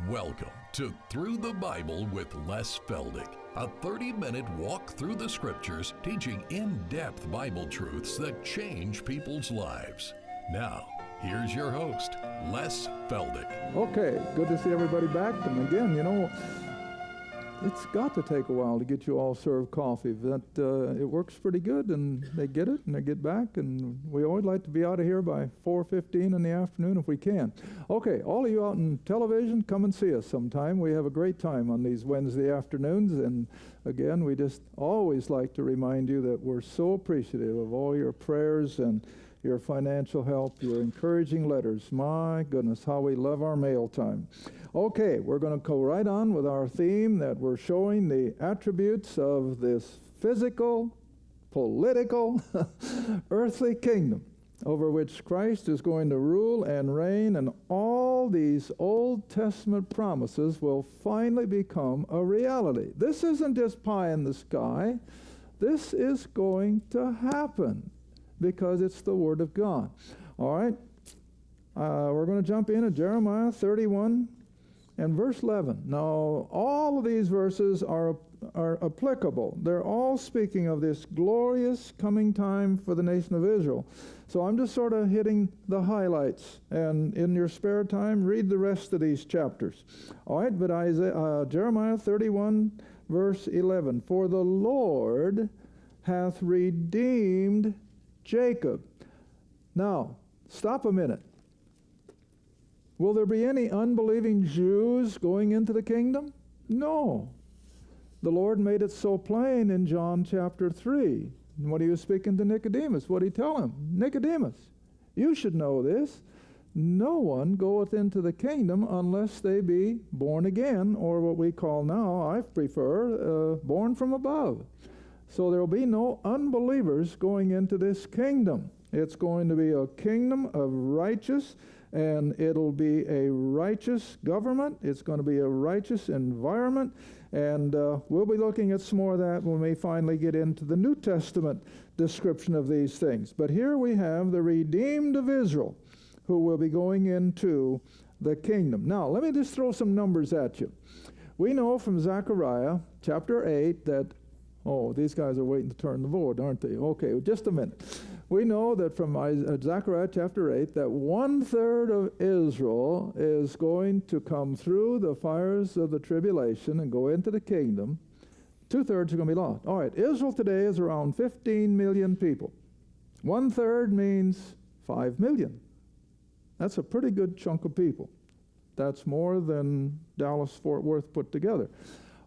Welcome to Through the Bible with Les Feldick, a 30-minute walk through the Scriptures teaching in-depth Bible truths that change people's lives. Now, here's your host, Les Feldick. Okay, good to see everybody back. And again, it's got to take a while to get you all served coffee. But it works pretty good, and they get it, and they get back, and we always like to be out of here by 4:15 in the afternoon if we can. Okay, all of you out in television, come and see us sometime. We have a great time on these Wednesday afternoons, and again, we just always like to remind you that we're so appreciative of all your prayers and your financial help, your encouraging letters. My goodness, how we love our mail time. Okay, we're going to go right on with our theme that we're showing the attributes of this physical, political, earthly kingdom over which Christ is going to rule and reign, and all these Old Testament promises will finally become a reality. This isn't just pie in the sky. This is going to happen, because it's the Word of God. All right, we're going to jump in at Jeremiah 31 and verse 11. Now, all of these verses are applicable. They're all speaking of this glorious coming time for the nation of Israel. So I'm just sort of hitting the highlights, and in your spare time, read the rest of these chapters. All right, but Jeremiah 31, verse 11. For the Lord hath redeemed Jacob. Now, stop a minute. Will there be any unbelieving Jews going into the kingdom? No. The Lord made it so plain in John chapter 3. When he was speaking to Nicodemus, what did he tell him? Nicodemus, you should know this. No one goeth into the kingdom unless they be born again, or what we call now, I prefer, born from above. So there will be no unbelievers going into this kingdom. It's going to be a kingdom of righteous, and it'll be a righteous government. It's going to be a righteous environment, and we'll be looking at some more of that when we finally get into the New Testament description of these things. But here we have the redeemed of Israel who will be going into the kingdom. Now, let me just throw some numbers at you. We know from Zechariah chapter 8 that these guys are waiting to turn the vote, aren't they? Okay, just a minute. We know that from Zechariah chapter 8 that 1/3 of Israel is going to come through the fires of the tribulation and go into the kingdom. 2/3 are going to be lost. All right, Israel today is around 15 million people. 1/3 means 5 million. That's a pretty good chunk of people. That's more than Dallas-Fort Worth put together.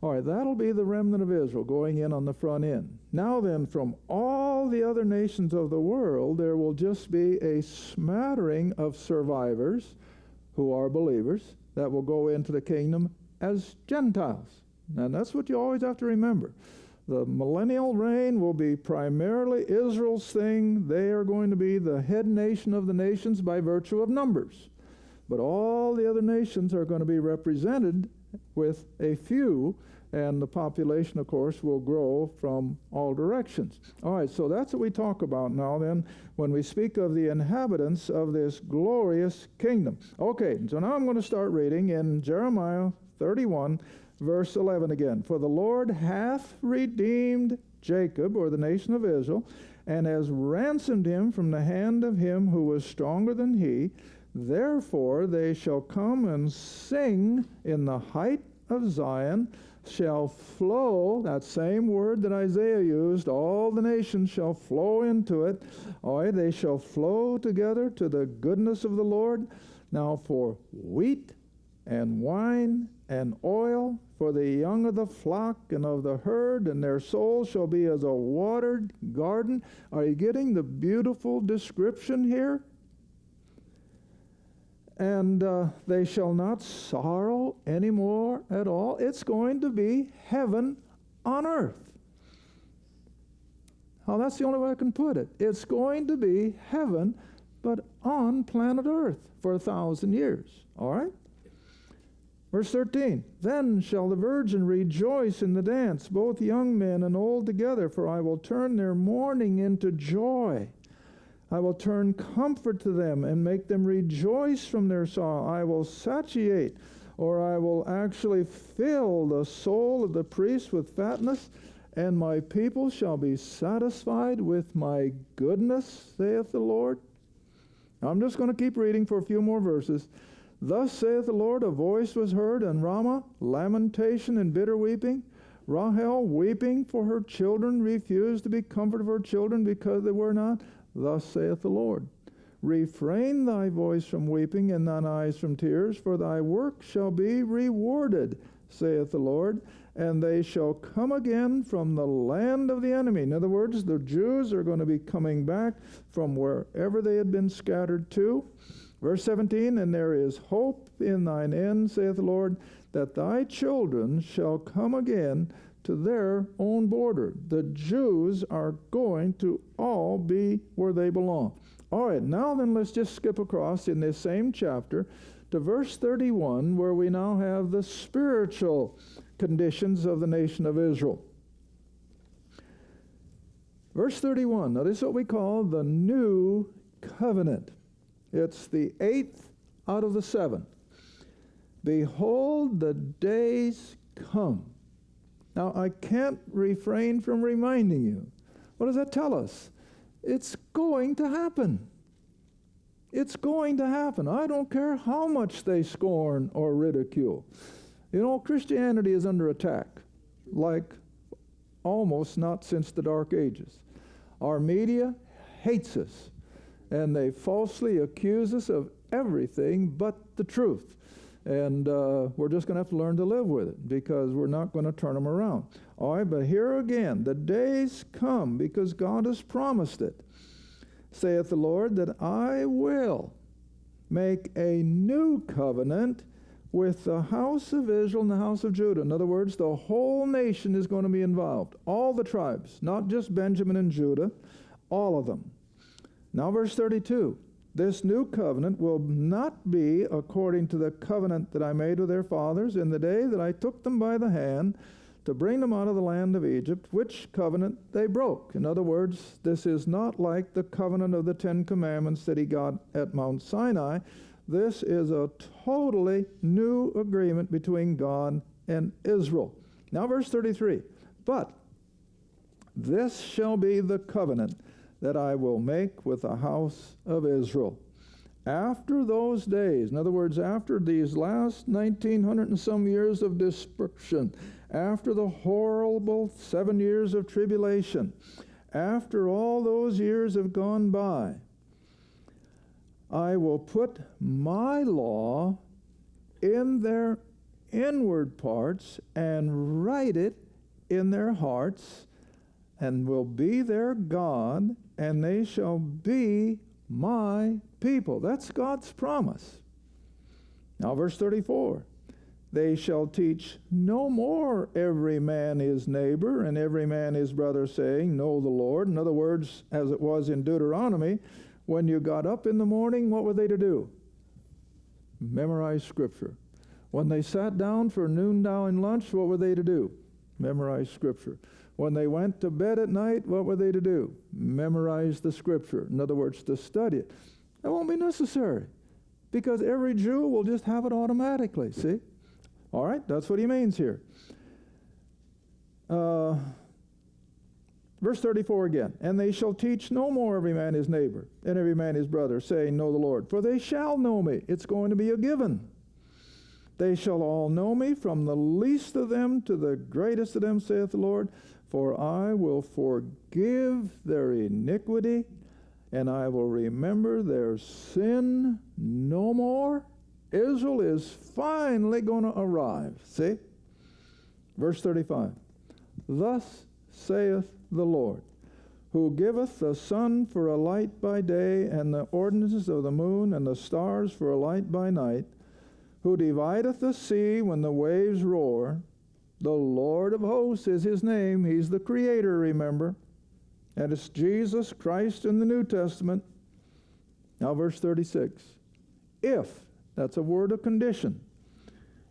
All right, that'll be the remnant of Israel going in on the front end. Now then, from all the other nations of the world, there will just be a smattering of survivors who are believers that will go into the kingdom as Gentiles. And that's what you always have to remember. The millennial reign will be primarily Israel's thing. They are going to be the head nation of the nations by virtue of numbers. But all the other nations are going to be represented with a few, and the population, of course, will grow from all directions. All right, so that's what we talk about now then when we speak of the inhabitants of this glorious kingdom. Okay, so now I'm going to start reading in Jeremiah 31, verse 11 again. For the Lord hath redeemed Jacob, or the nation of Israel, and has ransomed him from the hand of him who was stronger than he. Therefore they shall come and sing in the height of Zion, shall flow, that same word that Isaiah used, all the nations shall flow into it. All right, they shall flow together to the goodness of the Lord. Now for wheat and wine and oil, for the young of the flock and of the herd, and their souls shall be as a watered garden. Are you getting the beautiful description here? And they shall not sorrow anymore at all. It's going to be heaven on earth. Now, that's the only way I can put it. It's going to be heaven, but on planet earth for 1,000 years. All right? Verse 13, Then shall the virgin rejoice in the dance, both young men and old together, for I will turn their mourning into joy. I will turn comfort to them and make them rejoice from their sorrow. I will satiate or I will actually fill the soul of the priest with fatness, and my people shall be satisfied with my goodness, saith the Lord. I'm just going to keep reading for a few more verses. Thus saith the Lord, a voice was heard in Ramah, lamentation and bitter weeping. Rahel weeping for her children, refused to be comforted for her children because they were not. Thus saith the Lord, refrain thy voice from weeping and thine eyes from tears, for thy work shall be rewarded, saith the Lord, and they shall come again from the land of the enemy. In other words, the Jews are going to be coming back from wherever they had been scattered to. Verse 17, and there is hope in thine end, saith the Lord, that thy children shall come again to their own border. The Jews are going to all be where they belong. All right, now then let's just skip across in this same chapter to verse 31, where we now have the spiritual conditions of the nation of Israel. Verse 31, now this is what we call the new covenant. It's the 8th out of the 7. Behold, the days come. Now, I can't refrain from reminding you. What does that tell us? It's going to happen. It's going to happen. I don't care how much they scorn or ridicule. You know, Christianity is under attack, like almost not since the Dark Ages. Our media hates us, and they falsely accuse us of everything but the truth. And we're just going to have to learn to live with it, because we're not going to turn them around. All right, but here again, the days come, because God has promised it, saith the Lord, that I will make a new covenant with the house of Israel and the house of Judah. In other words, the whole nation is going to be involved. All the tribes, not just Benjamin and Judah, all of them. Now verse 32. This new covenant will not be according to the covenant that I made with their fathers in the day that I took them by the hand to bring them out of the land of Egypt, which covenant they broke. In other words, this is not like the covenant of the 10 Commandments that he got at Mount Sinai. This is a totally new agreement between God and Israel. Now verse 33. But this shall be the covenant that I will make with the house of Israel. After those days, in other words, after these last 1900 and some years of dispersion, after the horrible 7 years of tribulation, after all those years have gone by, I will put my law in their inward parts and write it in their hearts, and will be their God, and they shall be my people. That's God's promise. Now verse 34. They shall teach no more every man his neighbor and every man his brother, saying, know the Lord. In other words, as it was in Deuteronomy, when you got up in the morning, what were they to do? Memorize Scripture. When they sat down for noondown lunch, what were they to do? Memorize Scripture. When they went to bed at night, what were they to do? Memorize the Scripture. In other words, to study it. That won't be necessary, because every Jew will just have it automatically, see? All right, that's what he means here. Verse 34 again. And they shall teach no more every man his neighbor and every man his brother, saying, know the Lord. For they shall know me. It's going to be a given. They shall all know me, from the least of them to the greatest of them, saith the Lord. For I will forgive their iniquity, and I will remember their sin no more. Israel is finally going to arrive. See? Verse 35. Thus saith the Lord, who giveth the sun for a light by day, and the ordinances of the moon and the stars for a light by night, who divideth the sea when the waves roar. The Lord of hosts is his name. He's the Creator, remember. And it's Jesus Christ in the New Testament. Now verse 36. If, that's a word of condition,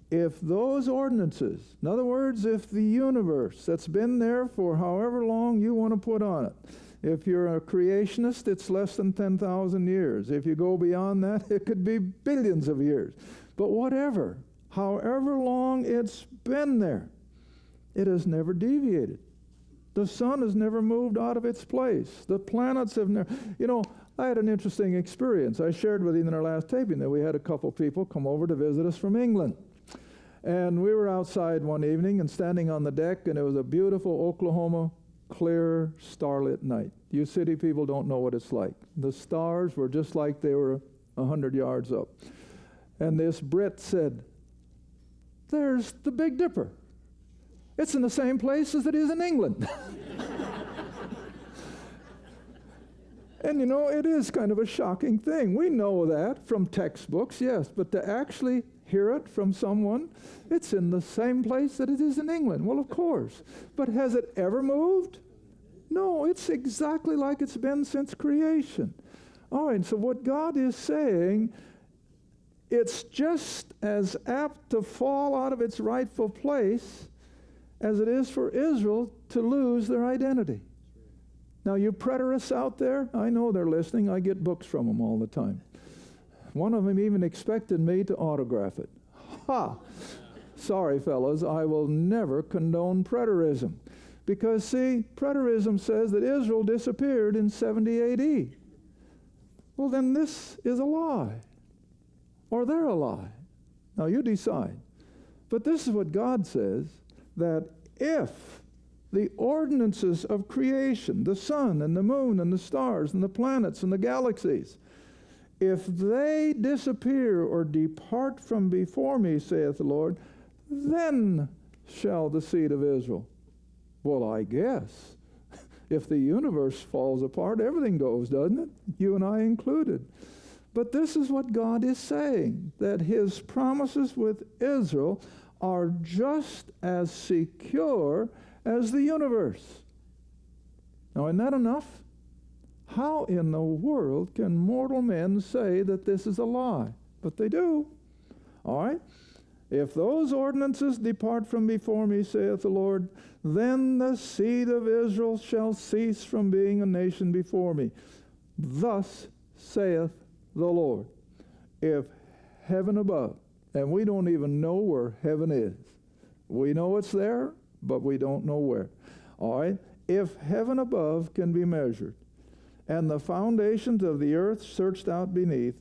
if those ordinances, in other words, if the universe that's been there for however long you want to put on it, if you're a creationist, it's less than 10,000 years. If you go beyond that, it could be billions of years. But whatever, however long it's been there, it has never deviated. The sun has never moved out of its place. The planets have never... You know, I had an interesting experience. I shared with you in our last taping that we had a couple people come over to visit us from England. And we were outside one evening and standing on the deck, and it was a beautiful Oklahoma, clear, starlit night. You city people don't know what it's like. The stars were just like they were 100 yards up. And this Brit said, "There's the Big Dipper. It's in the same place as it is in England." And you know, it is kind of a shocking thing. We know that from textbooks, yes, but to actually hear it from someone, it's in the same place that it is in England. Well, of course. But has it ever moved? No, it's exactly like it's been since creation. All right, so what God is saying, it's just as apt to fall out of its rightful place as it is for Israel to lose their identity. Now, you preterists out there, I know they're listening. I get books from them all the time. One of them even expected me to autograph it. Ha! Sorry, fellas, I will never condone preterism. Because, see, preterism says that Israel disappeared in 70 A.D. Well, then this is a lie. Or they're a lie. Now, you decide. But this is what God says, that if the ordinances of creation, the sun and the moon and the stars and the planets and the galaxies, if they disappear or depart from before me, saith the Lord, then shall the seed of Israel. Well, I guess if the universe falls apart, everything goes, doesn't it? You and I included. But this is what God is saying, that his promises with Israel are just as secure as the universe. Now, isn't that enough? How in the world can mortal men say that this is a lie? But they do. All right? If those ordinances depart from before me, saith the Lord, then the seed of Israel shall cease from being a nation before me. Thus saith the Lord. If heaven above, and we don't even know where heaven is. We know it's there, but we don't know where. All right? If heaven above can be measured, and the foundations of the earth searched out beneath,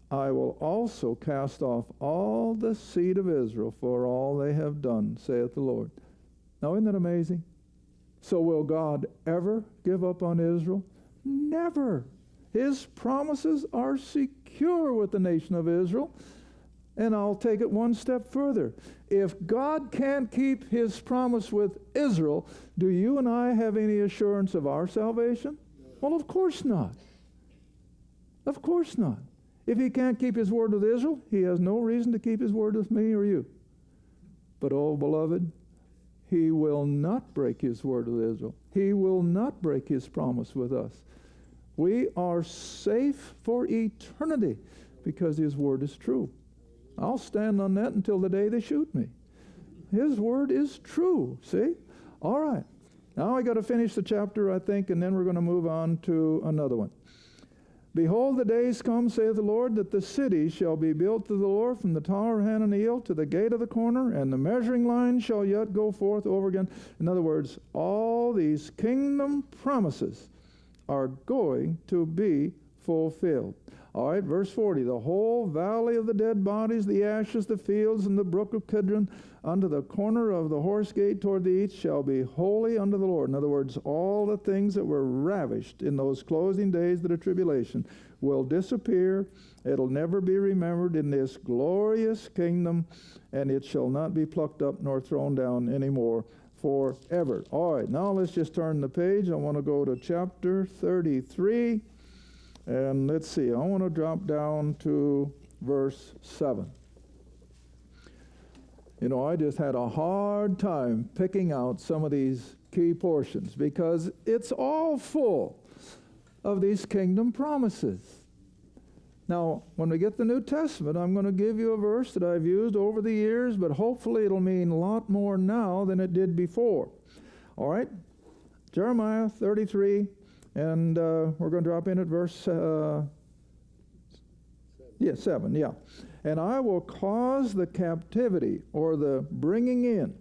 I will also cast off all the seed of Israel for all they have done, saith the Lord. Now, isn't that amazing? So will God ever give up on Israel? Never. His promises are secure with the nation of Israel. And I'll take it one step further. If God can't keep his promise with Israel, do you and I have any assurance of our salvation? Well, of course not. Of course not. If he can't keep his word with Israel, he has no reason to keep his word with me or you. But, oh, beloved, he will not break his word with Israel. He will not break his promise with us. We are safe for eternity because his word is true. I'll stand on that until the day they shoot me. His word is true, see? All right. Now I got to finish the chapter, I think, and then we're going to move on to another one. Behold, the days come, saith the Lord, that the city shall be built to the Lord from the tower of Hananiel to the gate of the corner, and the measuring line shall yet go forth over again. In other words, all these kingdom promises are going to be fulfilled. All right, verse 40, the whole valley of the dead bodies, the ashes, the fields, and the brook of Kidron, unto the corner of the horse gate toward the east, shall be holy unto the Lord. In other words, all the things that were ravished in those closing days of the tribulation will disappear. It'll never be remembered in this glorious kingdom, and it shall not be plucked up nor thrown down anymore forever. All right, now let's just turn the page. I want to go to chapter 33. And let's see, I want to drop down to verse 7. You know, I just had a hard time picking out some of these key portions because it's all full of these kingdom promises. Now, when we get the New Testament, I'm going to give you a verse that I've used over the years, but hopefully it'll mean a lot more now than it did before. All right? Jeremiah 33. And we're going to drop in at verse Yeah, 7, yeah. And I will cause the captivity, or the bringing in,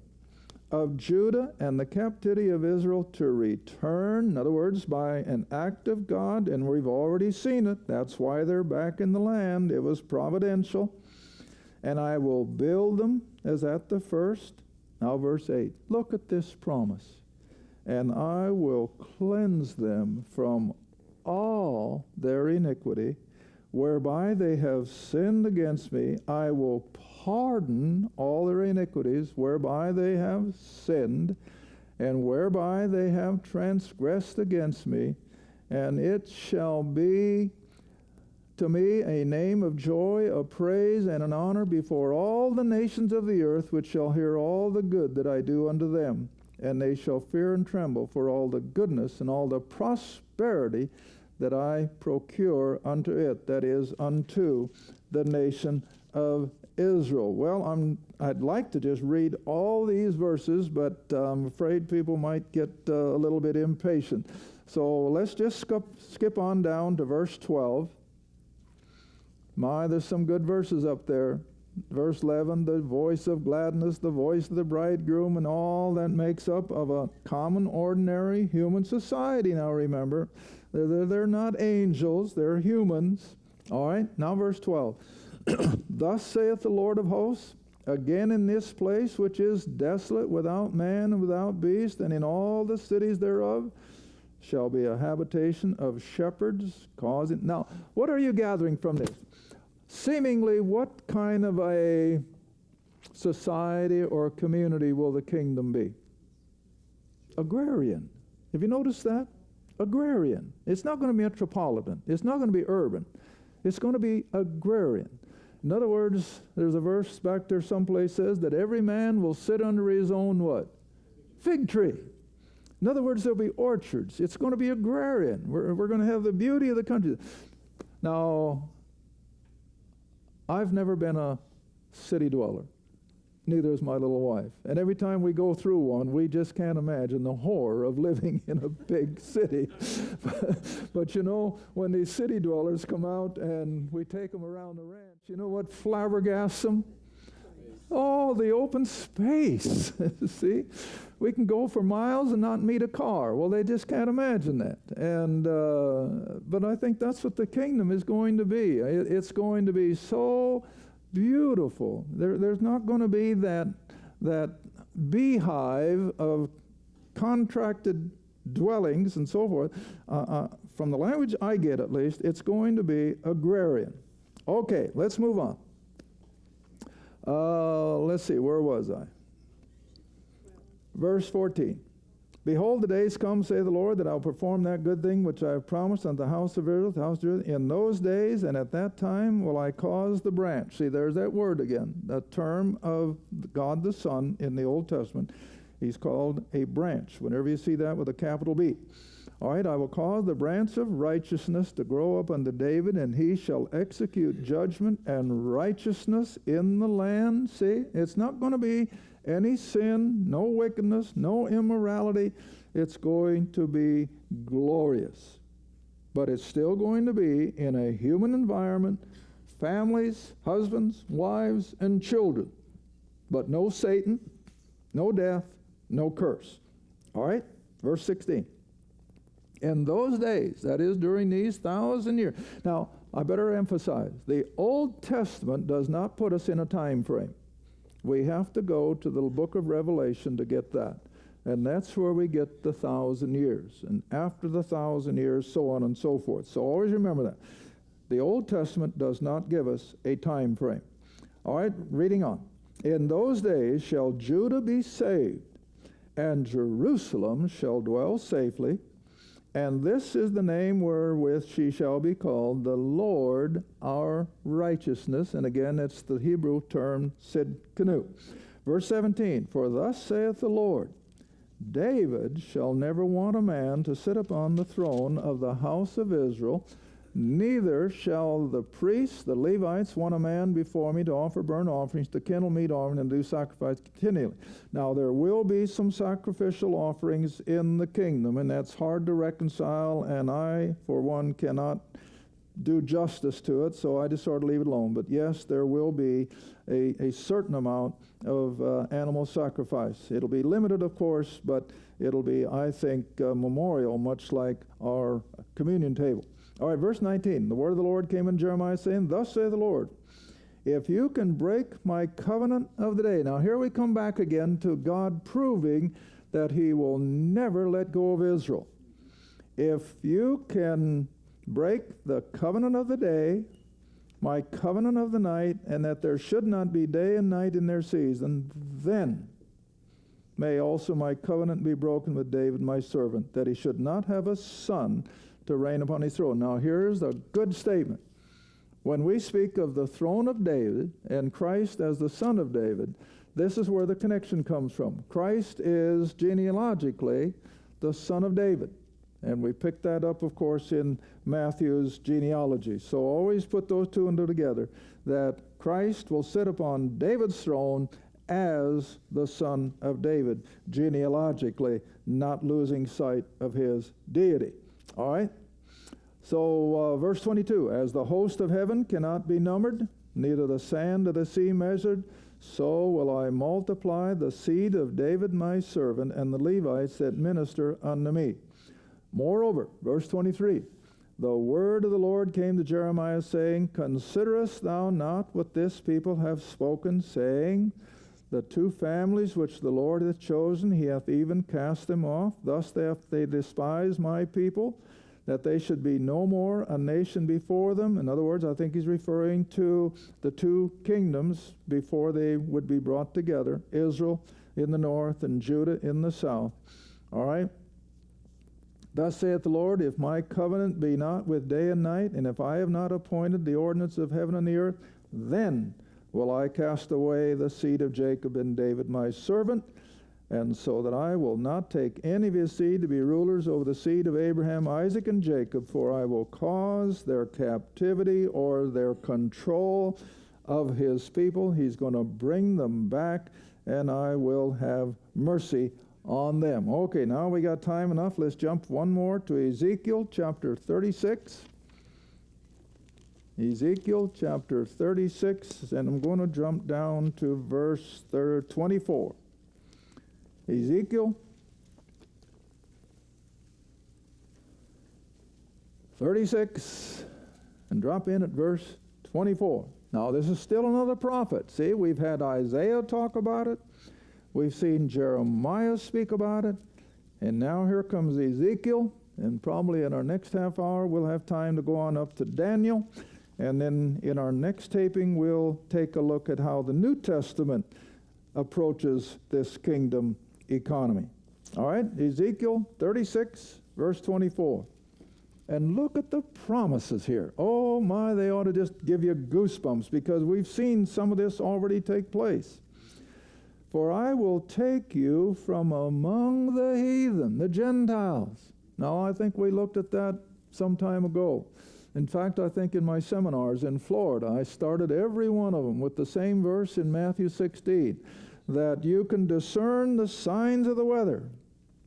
of Judah and the captivity of Israel to return. In other words, by an act of God, and we've already seen it. That's why they're back in the land. It was providential. And I will build them as at the first. Now verse 8. Look at this promise. And I will cleanse them from all their iniquity, whereby they have sinned against me. I will pardon all their iniquities, whereby they have sinned, and whereby they have transgressed against me. And it shall be to me a name of joy, of praise, and an honor before all the nations of the earth, which shall hear all the good that I do unto them. And they shall fear and tremble for all the goodness and all the prosperity that I procure unto it, that is, unto the nation of Israel. Well, I'd like to just read all these verses, but I'm afraid people might get a little bit impatient. So let's just skip on down to verse 12. My, there's some good verses up there. Verse 11, the voice of gladness, the voice of the bridegroom, and all that makes up of a common, ordinary human society. Now remember, they're not angels, they're humans. All right, now verse 12. Thus saith the Lord of hosts, again in this place which is desolate, without man and without beast, and in all the cities thereof, shall be a habitation of shepherds, causing... Now, what are you gathering from this? Seemingly, what kind of a society or community will the kingdom be? Agrarian. Have you noticed that? Agrarian. It's not going to be metropolitan. It's not going to be urban. It's going to be agrarian. In other words, there's a verse back there someplace says that every man will sit under his own what? Fig tree. In other words, there'll be orchards. It's going to be agrarian. We're going to have the beauty of the country. Now, I've never been a city dweller. Neither is my little wife. And every time we go through one, we just can't imagine the horror of living in a big city. But you know, when these city dwellers come out and we take them around the ranch, you know what flabbergasts them? Oh, the open space. See? We can go for miles and not meet a car. Well, they just can't imagine that. And but I think that's what the kingdom is going to be. It's going to be so beautiful. There's not going to be that beehive of contracted dwellings and so forth. From the language I get, at least, it's going to be agrarian. Okay, let's move on. Let's see, where was I? Verse 14. Behold, the days come, say the Lord, that I will perform that good thing which I have promised unto the house of Israel, the house of Judah. In those days and at that time will I cause the branch. See, there's that word again, the term of God the Son in the Old Testament. He's called a branch. Whenever you see that with a capital B. All right, I will cause the branch of righteousness to grow up unto David, and he shall execute judgment and righteousness in the land. See, it's not going to be any sin, no wickedness, no immorality. It's going to be glorious. But it's still going to be in a human environment, families, husbands, wives, and children. But no Satan, no death, no curse. All right, verse 16. In those days, that is during these 1,000 years. Now, I better emphasize, the Old Testament does not put us in a time frame. We have to go to the book of Revelation to get that. And that's where we get the 1,000 years. And after the 1,000 years, so on and so forth. So always remember that. The Old Testament does not give us a time frame. All right, reading on. In those days shall Judah be saved, and Jerusalem shall dwell safely. And this is the name wherewith she shall be called, the Lord our righteousness. And again, it's the Hebrew term Sidkenu. Verse 17, for thus saith the Lord, David shall never want a man to sit upon the throne of the house of Israel, neither shall the priests, the Levites, want a man before me to offer burnt offerings, to kindle meat offering, and do sacrifice continually. Now, there will be some sacrificial offerings in the kingdom, and that's hard to reconcile, and I, for one, cannot do justice to it, so I just sort of leave it alone. But yes, there will be a certain amount of animal sacrifice. It'll be limited, of course, but it'll be, I think, memorial, much like our communion table. All right, verse 19. The word of the Lord came in Jeremiah, saying, Thus saith the Lord, if you can break my covenant of the day. Now here we come back again to God proving that he will never let go of Israel. If you can break the covenant of the day, my covenant of the night, and that there should not be day and night in their season, then may also my covenant be broken with David my servant, that he should not have a son to reign upon his throne. Now here's a good statement. When we speak of the throne of David and Christ as the son of David, this is where the connection comes from. Christ is genealogically the son of David. And we picked that up, of course, in Matthew's genealogy. So always put those two together, that Christ will sit upon David's throne as the son of David, genealogically, not losing sight of his deity. All right? So verse 22, as the host of heaven cannot be numbered, neither the sand of the sea measured, so will I multiply the seed of David my servant and the Levites that minister unto me. Moreover, verse 23, the word of the Lord came to Jeremiah, saying, Considerest thou not what this people have spoken, saying, the two families which the Lord hath chosen, he hath even cast them off. Thus hath they despised my people, that they should be no more a nation before them. In other words, I think he's referring to the two kingdoms before they would be brought together, Israel in the north and Judah in the south. All right? Thus saith the Lord, if my covenant be not with day and night, and if I have not appointed the ordinance of heaven and the earth, then will I cast away the seed of Jacob and David my servant, and so that I will not take any of his seed to be rulers over the seed of Abraham, Isaac, and Jacob, for I will cause their captivity or their control of his people. He's going to bring them back, and I will have mercy on them. Okay, now we got time enough. Let's jump one more to Ezekiel chapter 36. Ezekiel chapter 36, and I'm going to jump down to verse 24. Ezekiel 36, and drop in at verse 24. Now, this is still another prophet. See, we've had Isaiah talk about it. We've seen Jeremiah speak about it. And now here comes Ezekiel. And probably in our next half hour, we'll have time to go on up to Daniel. And then in our next taping, we'll take a look at how the New Testament approaches this kingdom economy. All right, Ezekiel 36, verse 24. And look at the promises here. Oh my, they ought to just give you goosebumps, because we've seen some of this already take place. For I will take you from among the heathen, the Gentiles. Now, I think we looked at that some time ago. In fact, I think in my seminars in Florida, I started every one of them with the same verse in Matthew 16, that you can discern the signs of the weather,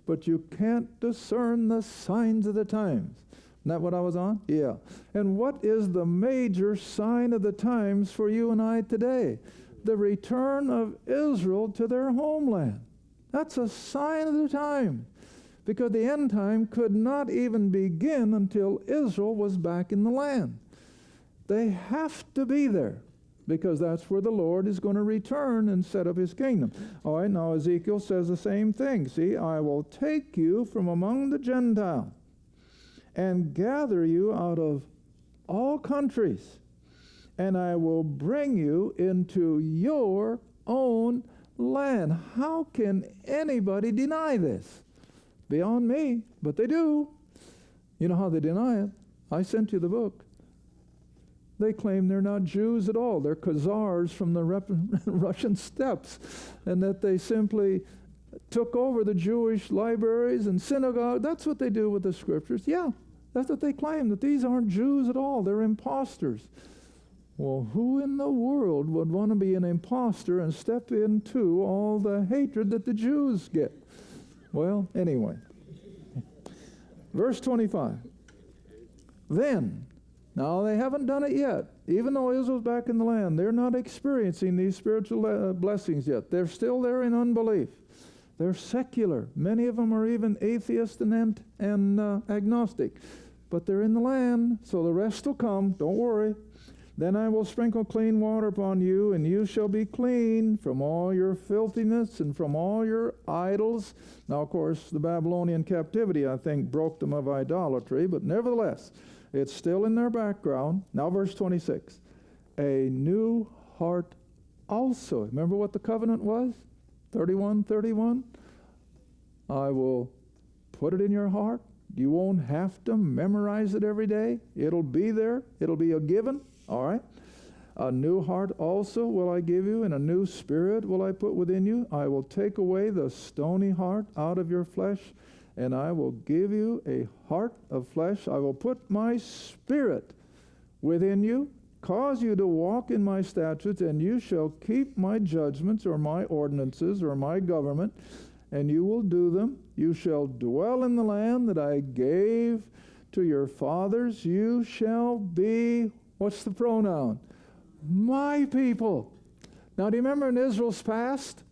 but you can't discern the signs of the times. Isn't that what I was on? Yeah. And what is the major sign of the times for you and I today? The return of Israel to their homeland. That's a sign of the time, because the end time could not even begin until Israel was back in the land. They have to be there, because that's where the Lord is going to return and set up his kingdom. All right, now Ezekiel says the same thing. See, I will take you from among the Gentiles and gather you out of all countries, and I will bring you into your own land. How can anybody deny this? Beyond me, but they do. You know how they deny it? I sent you the book. They claim they're not Jews at all. They're Khazars from the Russian steppes, and that they simply took over the Jewish libraries and synagogue. That's what they do with the scriptures. Yeah, that's what they claim, that these aren't Jews at all. They're imposters. Well, who in the world would want to be an imposter and step into all the hatred that the Jews get? Well, anyway. Verse 25. Then, Now, they haven't done it yet. Even though Israel's back in the land, they're not experiencing these spiritual blessings yet. They're still there in unbelief. They're secular. Many of them are even atheist and agnostic. But they're in the land, so the rest will come. Don't worry. Then I will sprinkle clean water upon you, and you shall be clean from all your filthiness and from all your idols. Now, of course, the Babylonian captivity, I think, broke them of idolatry, but nevertheless, it's still in their background. Now, verse 26. A new heart also. Remember what the covenant was? 31:31. I will put it in your heart. You won't have to memorize it every day. It'll be there. It'll be a given. All right? A new heart also will I give you, and a new spirit will I put within you. I will take away the stony heart out of your flesh, and I will give you a heart of flesh. I will put my spirit within you, cause you to walk in my statutes, and you shall keep my judgments or my ordinances or my government, and you will do them. You shall dwell in the land that I gave to your fathers. You shall be, what's the pronoun? My people. Now, do you remember in Israel's past,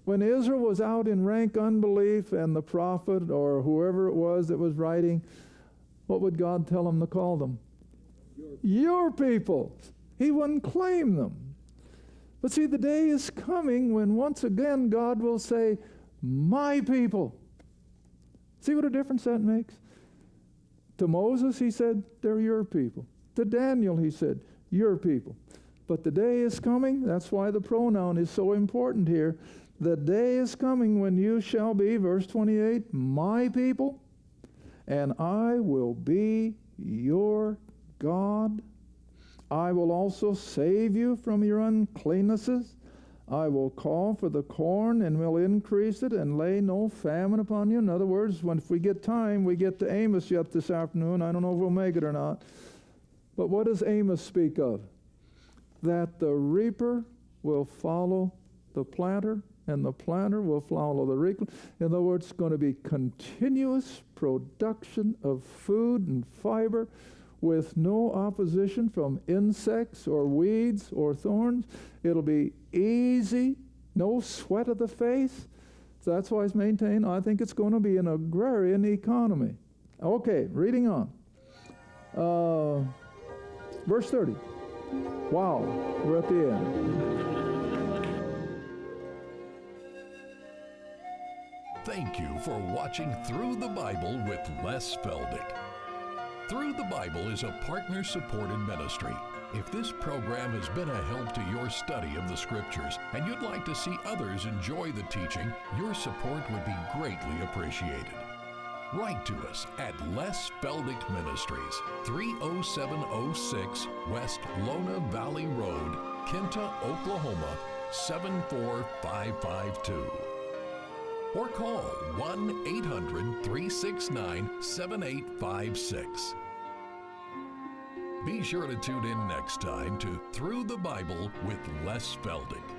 when Israel was out in rank unbelief and the prophet or whoever it was that was writing, what would God tell them to call them? Your people. He wouldn't claim them. But see, the day is coming when once again God will say, my people. See what a difference that makes? To Moses, he said, they're your people. To Daniel, he said, your people. But the day is coming, that's why the pronoun is so important here. The day is coming when you shall be, verse 28, my people, and I will be your God. I will also save you from your uncleannesses. I will call for the corn and will increase it and lay no famine upon you. In other words, if we get time, we get to Amos yet this afternoon. I don't know if we'll make it or not. But what does Amos speak of? That the reaper will follow the planter, and the planter will follow the reaper. In other words, it's going to be continuous production of food and fiber with no opposition from insects or weeds or thorns. It'll be easy, no sweat of the face. So that's why it's maintained. I think it's going to be an agrarian economy. Okay, reading on. Verse 30. Wow, we're at the end. Thank you for watching Through the Bible with Les Feldick. Through the Bible is a partner-supported ministry. If this program has been a help to your study of the Scriptures and you'd like to see others enjoy the teaching, your support would be greatly appreciated. Write to us at Les Feldick Ministries, 30706 West Lona Valley Road, Kinta, Oklahoma, 74552. Or call 1-800-369-7856. Be sure to tune in next time to Through the Bible with Les Feldick.